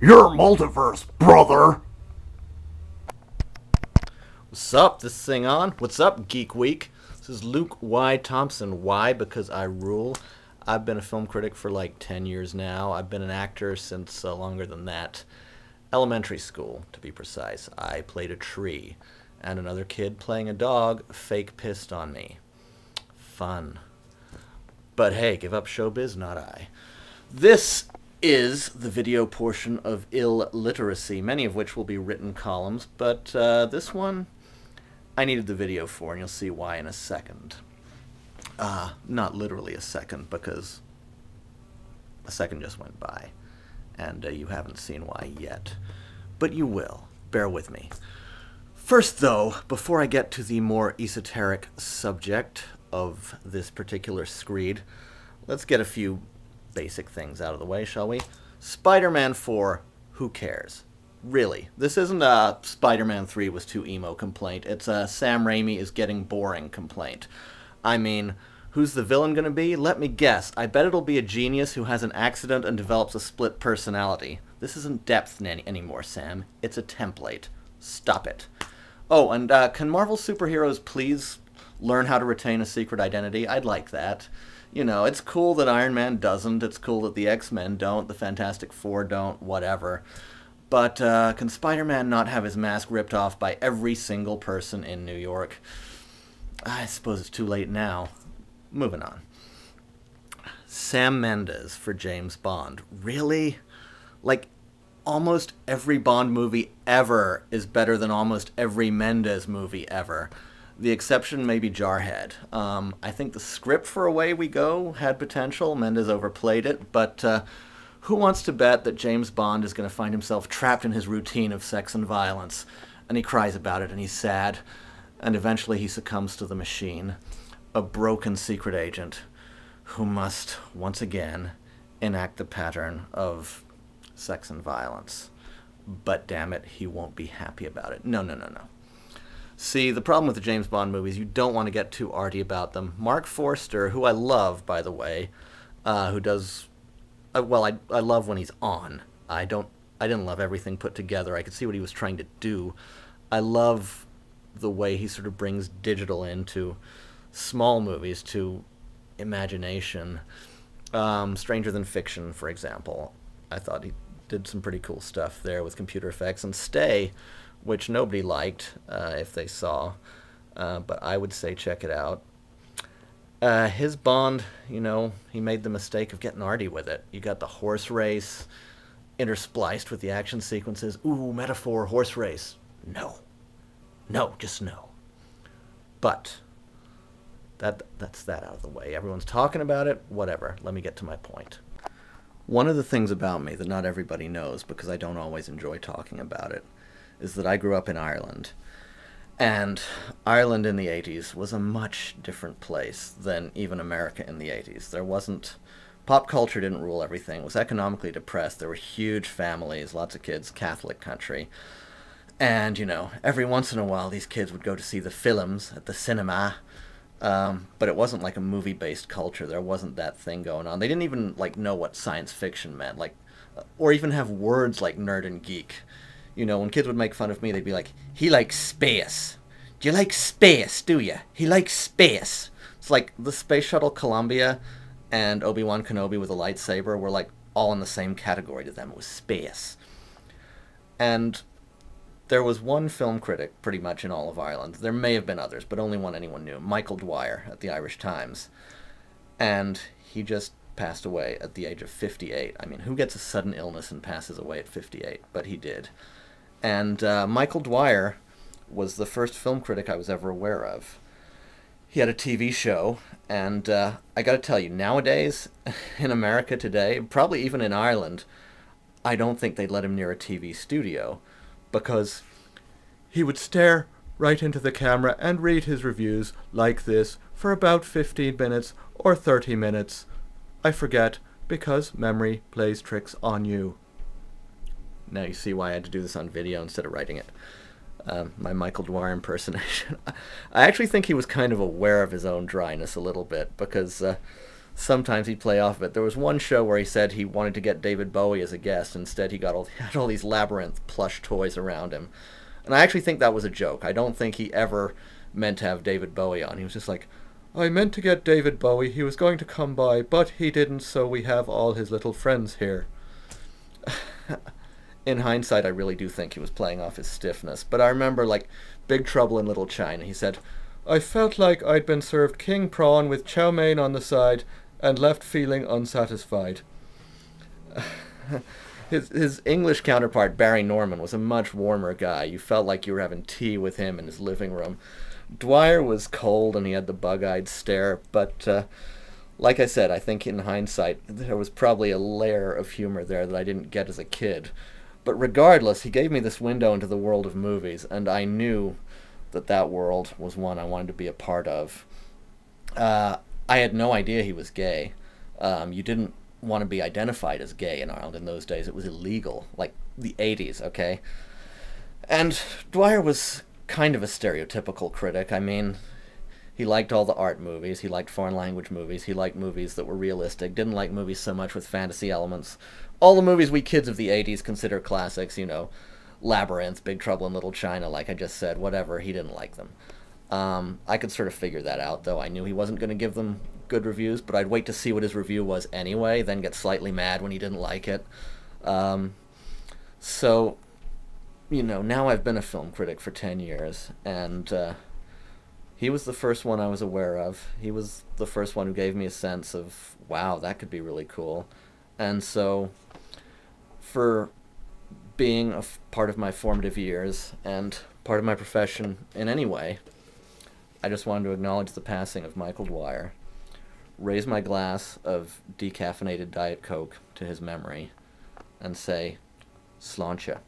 Your multiverse, brother! What's up? This thing on? What's up, Geek Week? This is Luke Y. Thompson. Why? Because I rule. I've been a film critic for like 10 years now. I've been an actor since longer than that. Elementary school, to be precise. I played a tree, and another kid playing a dog fake pissed on me. Fun. But hey, give up showbiz, not I. This is the video portion of LYTeracy, many of which will be written columns, but this one I needed the video for, and you'll see why in a second. Not literally a second, because a second just went by, and you haven't seen why yet. But you will. Bear with me. First, though, before I get to the more esoteric subject of this particular screed, let's get a few basic things out of the way, shall we? Spider-Man 4, who cares? Really, this isn't a Spider-Man 3 was too emo complaint. It's a Sam Raimi is getting boring complaint. I mean, who's the villain gonna be? Let me guess. I bet it'll be a genius who has an accident and develops a split personality. This isn't depth anymore, Sam. It's a template. Stop it. Oh, and can Marvel superheroes please learn how to retain a secret identity? I'd like that. You know, it's cool that Iron Man doesn't. It's cool that the X-Men don't. The Fantastic Four don't. Whatever. But can Spider-Man not have his mask ripped off by every single person in New York? I suppose it's too late now. Moving on. Sam Mendes for James Bond. Really? Like, almost every Bond movie ever is better than almost every Mendes movie ever. The exception may be Jarhead. I think the script for Away We Go had potential. Mendes overplayed it, but who wants to bet that James Bond is going to find himself trapped in his routine of sex and violence? And he cries about it, and he's sad, and eventually he succumbs to the machine. A broken secret agent who must, once again, enact the pattern of sex and violence. But damn it, he won't be happy about it. No, no, no, no. See, the problem with the James Bond movies, you don't want to get too arty about them. Mark Forster, who I love, by the way, who does... well, I love when he's on. I didn't love everything put together. I could see what he was trying to do. I love the way he sort of brings digital into small movies, to imagination. Stranger Than Fiction, for example. I thought he did some pretty cool stuff there with computer effects. And Stay, which nobody liked if they saw, but I would say check it out. His Bond, you know, he made the mistake of getting arty with it. You got the horse race interspliced with the action sequences. Ooh, metaphor, horse race. No. No, just no. But that's that out of the way. Everyone's talking about it, whatever. Let me get to my point. One of the things about me that not everybody knows, because I don't always enjoy talking about it, is that I grew up in Ireland. And Ireland in the 80s was a much different place than even America in the 80s. There wasn't... Pop culture didn't rule everything. It was economically depressed. There were huge families, lots of kids, Catholic country. And, you know, every once in a while these kids would go to see the films at the cinema. But it wasn't like a movie-based culture. There wasn't that thing going on. They didn't even, like, know what science fiction meant, like, or even have words like nerd and geek. You know, when kids would make fun of me, they'd be like, he likes space. Do you like space, do you? He likes space. It's like the Space Shuttle Columbia and Obi-Wan Kenobi with a lightsaber were like all in the same category to them. It was space. And there was one film critic pretty much in all of Ireland. There may have been others, but only one anyone knew. Michael Dwyer at the Irish Times. And he just passed away at the age of 58. I mean, who gets a sudden illness and passes away at 58? But he did. And Michael Dwyer was the first film critic I was ever aware of. He had a TV show, and I gotta tell you, nowadays, in America today, probably even in Ireland, I don't think they'd let him near a TV studio, because he would stare right into the camera and read his reviews like this for about 15 minutes or 30 minutes. I forget, because memory plays tricks on you. Now you see why I had to do this on video instead of writing it. My Michael Dwyer impersonation. I actually think he was kind of aware of his own dryness a little bit, because sometimes he'd play off of it. There was one show where he said he wanted to get David Bowie as a guest. Instead, had all these Labyrinth plush toys around him. And I actually think that was a joke. I don't think he ever meant to have David Bowie on. He was just like, I meant to get David Bowie. He was going to come by, but he didn't, so we have all his little friends here. In hindsight, I really do think he was playing off his stiffness. But I remember, like, Big Trouble in Little China. He said, I felt like I'd been served king prawn with chow mein on the side and left feeling unsatisfied. His English counterpart, Barry Norman, was a much warmer guy. You felt like you were having tea with him in his living room. Dwyer was cold and he had the bug-eyed stare, but like I said, I think in hindsight there was probably a layer of humor there that I didn't get as a kid. But regardless, he gave me this window into the world of movies, and I knew that that world was one I wanted to be a part of. I had no idea he was gay. You didn't want to be identified as gay in Ireland in those days. It was illegal, like the 80s, okay? And Dwyer was kind of a stereotypical critic. I mean, he liked all the art movies, he liked foreign language movies, he liked movies that were realistic, didn't like movies so much with fantasy elements. All the movies we kids of the 80s consider classics, you know, Labyrinth, Big Trouble in Little China, like I just said, whatever, he didn't like them. I could sort of figure that out, though. I knew he wasn't going to give them good reviews, but I'd wait to see what his review was anyway, then get slightly mad when he didn't like it. So, you know, now I've been a film critic for 10 years, and he was the first one I was aware of. He was the first one who gave me a sense of, wow, that could be really cool. And so, for being a part of my formative years and part of my profession in any way, I just wanted to acknowledge the passing of Michael Dwyer, raise my glass of decaffeinated Diet Coke to his memory, and say, Sláinte.